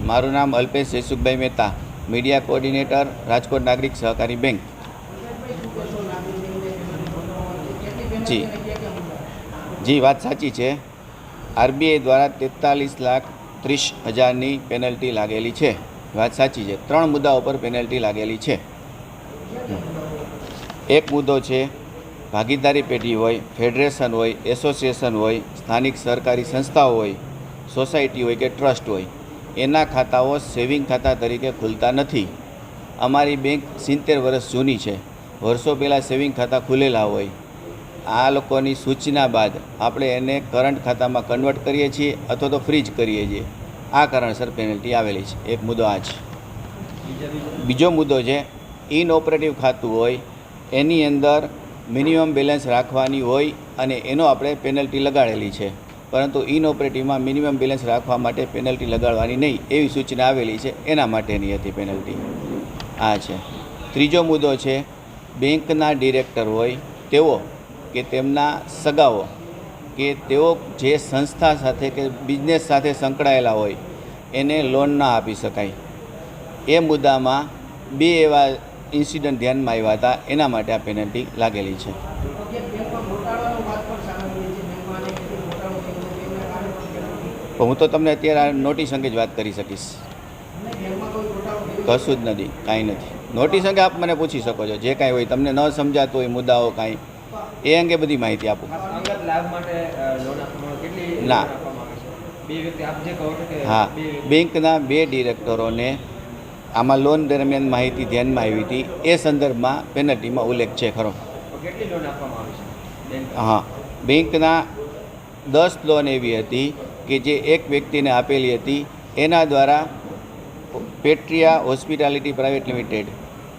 મારું નામ Alpesh Jaysukhbhai Mehta, media coordinator, Rajkot નાગરિક સહકારી બેંક. જી વાત સાચી છે. આરબીઆઈ દ્વારા 43,30,000ની પેનલ્ટી લાગેલી છે. વાત સાચી છે. 3 મુદ્દાઓ પર પેનલ્ટી લાગેલી છે. એક મુદ્દો છે ભાગીદારી પેઢી હોય, ફેડરેશન હોય, એસોસિએશન હોય, સ્થાનિક સરકારી સંસ્થાઓ હોય, સોસાયટી હોય કે ટ્રસ્ટ હોય, એના ખાતાઓ સેવિંગ ખાતા તરીકે ખુલતા નથી. અમારી બેંક 70 વર્ષ જૂની છે. વર્ષો પહેલાં સેવિંગ ખાતા ખુલેલા હોય. આ લોકોની સૂચના બાદ આપણે એને કરંટ ખાતામાં કન્વર્ટ કરીએ છીએ અથવા તો ફ્રીજ કરીએ છીએ. આ કારણસર પેનલ્ટી આવેલી છે. એક મુદ્દો આ છે. બીજો મુદ્દો છે ઇનઓપરેટિવ ખાતું હોય, એની અંદર મિનિમમ બેલેન્સ રાખવાની હોય અને એનો આપણે પેનલ્ટી લગાડેલી છે. પરંતુ ઇનઓપરેટિવમાં મિનિમમ બેલેન્સ રાખવા માટે પેનલ્ટી લગાડવાની નહીં એવી સૂચના આવેલી છે. એના માટેની હતી પેનલ્ટી. આ છે. ત્રીજો મુદ્દો છે બેંકના ડિરેક્ટર હોય તેઓ કે તેમના સગાઓ કે તેઓ જે સંસ્થા સાથે કે બિઝનેસ સાથે સંકળાયેલા હોય એને લોન ના આપી શકાય. એ મુદ્દામાં 2 એવા ઇન્સિડન્ટ ધ્યાનમાં આવ્યા હતા. એના માટે આ પેનલ્ટી લાગેલી છે. હું તો તમને અત્યારે નોટિસ અંગે જ વાત કરી શકીશ. કશું જ નથી, કાંઈ નથી. નોટિસ અંગે આપ મને પૂછી શકો છો. જે કાંઈ હોય તમને ન સમજાતું હોય મુદ્દાઓ કાંઈ એ અંગે બધી માહિતી આપું. ના, હા, બેંકના 2 ડિરેક્ટરોને આમાં લોન દરમિયાન માહિતી ધ્યાનમાં આવી હતી. એ સંદર્ભમાં પેનલ્ટીમાં ઉલ્લેખ છે ખરો. હા, બેંકના 10 લોન એવી હતી કે જે એક વ્યક્તિને આપેલી હતી. એના દ્વારા પેટ્રિયા હોસ્પિટાલિટી પ્રાઇવેટ લિમિટેડ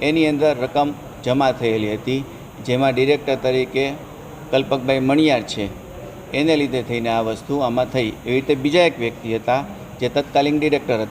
એની અંદર રકમ જમા થયેલી હતી, જેમાં ડિરેક્ટર તરીકે કલ્પકભાઈ મણિયાર છે. એને લીધે થઈને આ વસ્તુ આમાં થઈ. એવી રીતે બીજા એક વ્યક્તિ હતા જે તત્કાલીન ડિરેક્ટર હતા.